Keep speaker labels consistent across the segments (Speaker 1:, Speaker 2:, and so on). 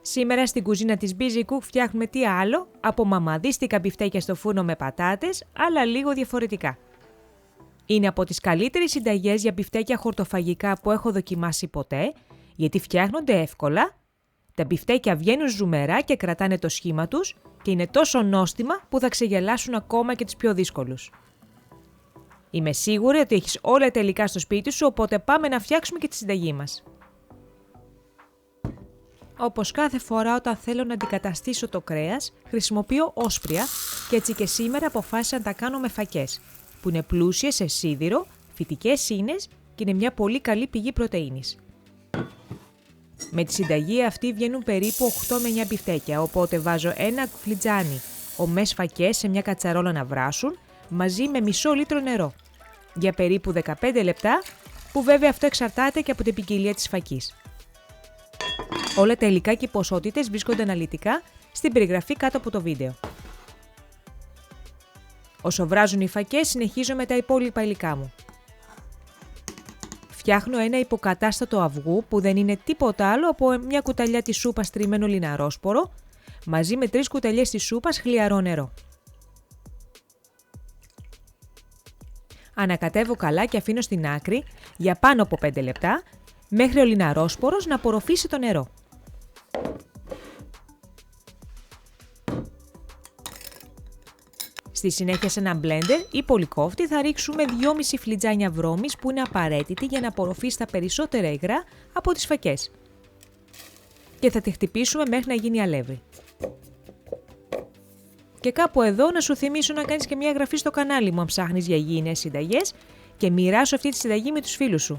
Speaker 1: Σήμερα στην κουζίνα της Busy Cook φτιάχνουμε τι άλλο από μαμαδίστικα μπιφτέκια στο φούρνο με πατάτες, αλλά λίγο διαφορετικά. Είναι από τις καλύτερες συνταγές για μπιφτέκια χορτοφαγικά που έχω δοκιμάσει ποτέ, γιατί φτιάχνονται εύκολα, τα μπιφτέκια βγαίνουν ζουμερά και κρατάνε το σχήμα τους και είναι τόσο νόστιμα που θα ξεγελάσουν ακόμα και τους πιο δύσκολους. Είμαι σίγουρη ότι έχεις όλα τα υλικά στο σπίτι σου, οπότε πάμε να φτιάξουμε και τη συνταγή μας. Όπως κάθε φορά όταν θέλω να αντικαταστήσω το κρέας, χρησιμοποιώ όσπρια και έτσι και σήμερα αποφάσισα να τα κάνω με φακές, που είναι πλούσιες σε σίδηρο, φυτικές ίνες και είναι μια πολύ καλή πηγή πρωτεΐνης. Με τη συνταγή αυτή βγαίνουν περίπου 8 με 9 μπιφτέκια, οπότε βάζω ένα φλιτζάνι ομές φακές σε μια κατσαρόλα να βράσουν, μαζί με μισό λίτρο νερό, για περίπου 15 λεπτά, που βέβαια αυτό εξαρτάται και από την ποικιλία της φακής. Όλα τα υλικά και οι ποσότητες βρίσκονται αναλυτικά στην περιγραφή κάτω από το βίντεο. Όσο βράζουν οι φακές, συνεχίζω με τα υπόλοιπα υλικά μου. Φτιάχνω ένα υποκατάστατο αυγού που δεν είναι τίποτα άλλο από μια κουταλιά της σούπας τριμμένο λιναρόσπορο, μαζί με 3 κουταλιές της σούπας χλιαρό νερό. Ανακατεύω καλά και αφήνω στην άκρη για πάνω από 5 λεπτά, μέχρι ο λιναρόσπορος να απορροφήσει το νερό. Στη συνέχεια σε ένα μπλέντερ ή πολυκόφτη θα ρίξουμε 2,5 φλιτζάνια βρώμης που είναι απαραίτητη για να απορροφήσει τα περισσότερα υγρά από τις φακές. Και θα τη χτυπήσουμε μέχρι να γίνει αλεύρι. Και κάπου εδώ να σου θυμίσω να κάνεις και μια εγγραφή στο κανάλι μου αν ψάχνεις για υγιεινές συνταγές και μοιράσου αυτή τη συνταγή με τους φίλους σου.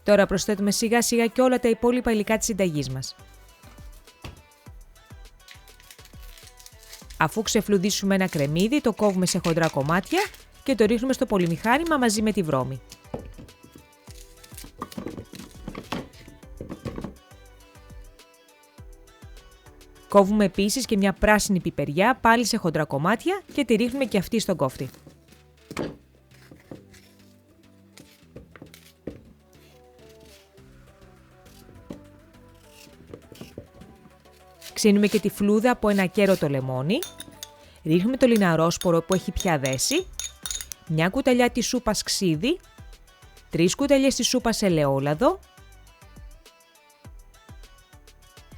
Speaker 1: Τώρα προσθέτουμε σιγά σιγά και όλα τα υπόλοιπα υλικά της συνταγής μας. Αφού ξεφλουδίσουμε ένα κρεμμύδι, το κόβουμε σε χοντρά κομμάτια και το ρίχνουμε στο πολυμηχάνημα μαζί με τη βρώμη. Κόβουμε επίσης και μια πράσινη πιπεριά πάλι σε χοντρά κομμάτια και τη ρίχνουμε και αυτή στον κόφτη. Ξύνουμε και τη φλούδα από ένα ακέρωτο λεμόνι, ρίχνουμε το λιναρόσπορο που έχει πια δέσει, μια κουταλιά της σούπας ξύδι, 3 κουταλιές της σούπας ελαιόλαδο,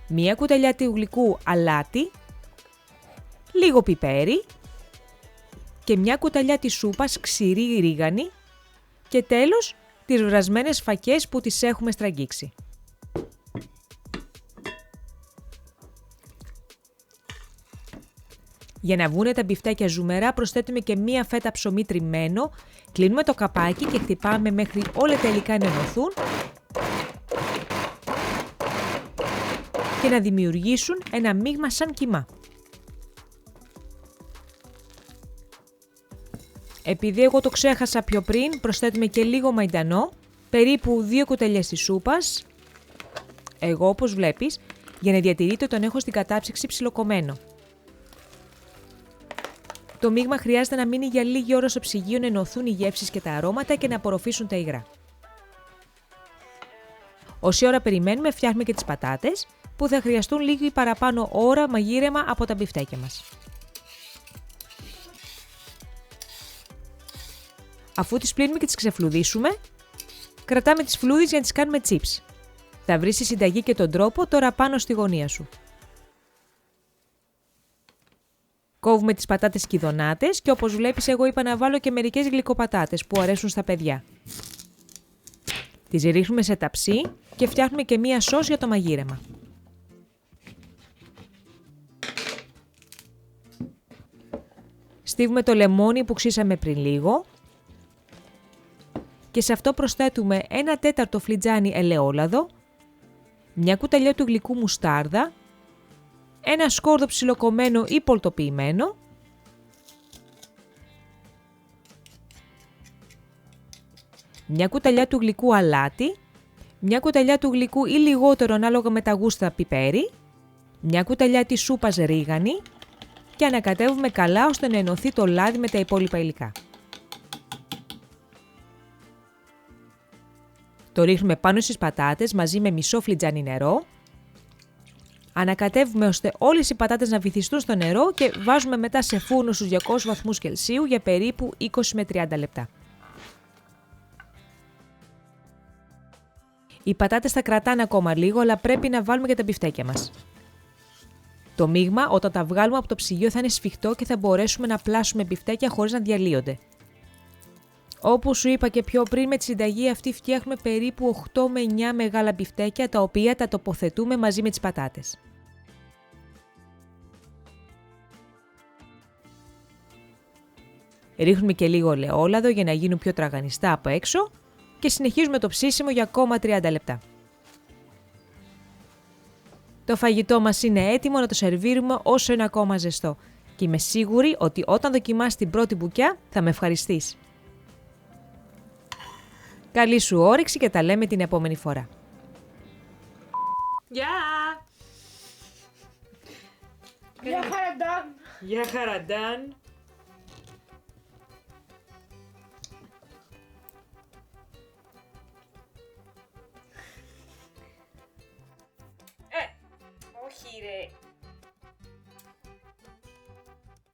Speaker 1: μια κουταλιά του γλυκού αλάτι, λίγο πιπέρι και μια κουταλιά της σούπας ξηρή ρίγανη και τέλος τις βρασμένες φακές που τις έχουμε στραγγίξει. Για να βγουν τα μπιφτέκια ζουμερά προσθέτουμε και μία φέτα ψωμί τριμμένο, κλείνουμε το καπάκι και χτυπάμε μέχρι όλα τα υλικά να ενωθούν και να δημιουργήσουν ένα μείγμα σαν κιμά. Επειδή εγώ το ξέχασα πιο πριν, προσθέτουμε και λίγο μαϊντανό, περίπου 2 κουταλιές της σούπας. Εγώ όπως βλέπεις, για να διατηρείται τον έχω στην κατάψυξη ψιλοκομμένο. Το μείγμα χρειάζεται να μείνει για λίγη ώρα στο ψυγείο να ενωθούν οι γεύσεις και τα αρώματα και να απορροφήσουν τα υγρά. Όση ώρα περιμένουμε, φτιάχνουμε και τις πατάτες, που θα χρειαστούν λίγη παραπάνω ώρα μαγείρεμα από τα μπιφτέκια μας. Αφού τις πλύνουμε και τις ξεφλουδίσουμε, κρατάμε τις φλούδες για να τις κάνουμε chips. Θα βρεις τη συνταγή και τον τρόπο τώρα πάνω στη γωνία σου. Κόβουμε τις πατάτες κηδονάτες και όπως βλέπεις εγώ είπα να βάλω και μερικές γλυκοπατάτες που αρέσουν στα παιδιά. Τις ρίχνουμε σε ταψί και φτιάχνουμε και μία σως για το μαγείρεμα. Στίβουμε το λεμόνι που ξύσαμε πριν λίγο και σε αυτό προσθέτουμε 1/4 φλιτζάνι ελαιόλαδο, μια κουταλιά του γλυκού μουστάρδα, ένα σκόρδο ψιλοκομμένο ή πολτοποιημένο, μια κουταλιά του γλυκού αλάτι, μια κουταλιά του γλυκού ή λιγότερο ανάλογα με τα γούστα πιπέρι, μια κουταλιά της σούπας ρίγανη και ανακατεύουμε καλά ώστε να ενωθεί το λάδι με τα υπόλοιπα υλικά. Το ρίχνουμε πάνω στις πατάτες μαζί με μισό φλιτζάνι νερό. Ανακατεύουμε ώστε όλες οι πατάτες να βυθιστούν στο νερό και βάζουμε μετά σε φούρνο στους 200 βαθμούς Κελσίου για περίπου 20 με 30 λεπτά. Οι πατάτες θα κρατάνε ακόμα λίγο, αλλά πρέπει να βάλουμε και τα μπιφτέκια μας. Το μείγμα όταν τα βγάλουμε από το ψυγείο θα είναι σφιχτό και θα μπορέσουμε να πλάσουμε μπιφτέκια χωρίς να διαλύονται. Όπως σου είπα και πιο πριν, με τη συνταγή αυτή φτιάχνουμε περίπου 8 με 9 μεγάλα μπιφτέκια, τα οποία τα τοποθετούμε μαζί με τις πατάτες. Ρίχνουμε και λίγο ελαιόλαδο για να γίνουν πιο τραγανιστά από έξω και συνεχίζουμε το ψήσιμο για ακόμα 30 λεπτά. Το φαγητό μας είναι έτοιμο να το σερβίρουμε όσο είναι ακόμα ζεστό και είμαι σίγουρη ότι όταν δοκιμάσεις την πρώτη μπουκιά θα με ευχαριστείς. Καλή σου όρεξη και τα λέμε την επόμενη φορά. Γεια!
Speaker 2: Γεια χαραντάν!
Speaker 1: Γεια χαραντάν! Όχι ρε!